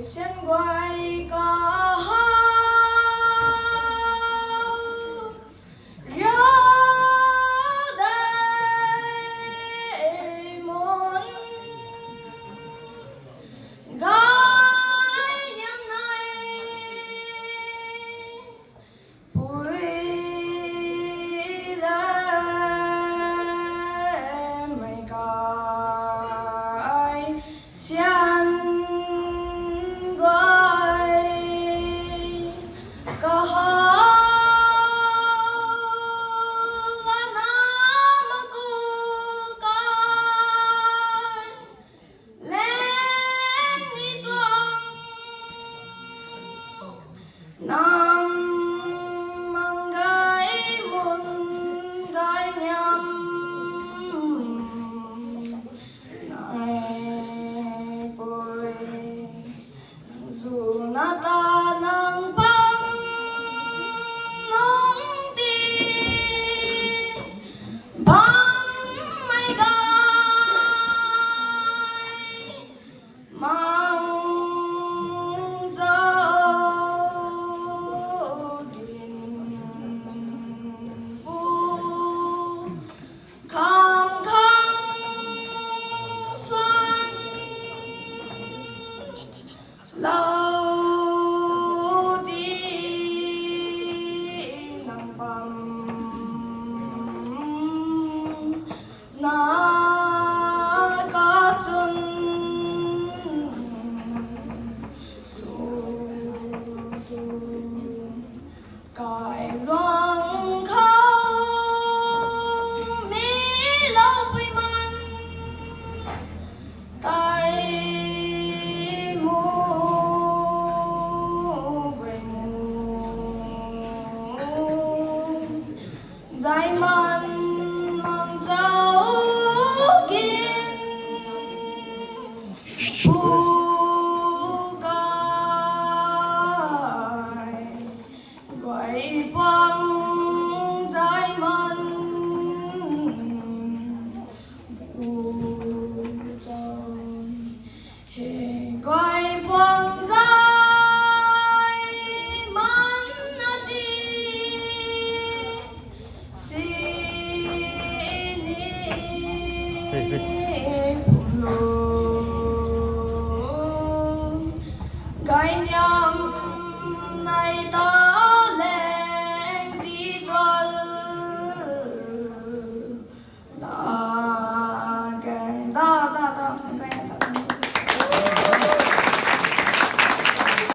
xiên quay có gió đầy muốn gái nhắm này bụi lên mây cài xiên Nam mang gái muôn gái nhắm này bồi dù na ta nang băng nông ti băng mây gai mang lâu đi nắng bầm na có chân su tu cài loang khâu mi lâu bụi mặn tay dài mặn mong dấu kiên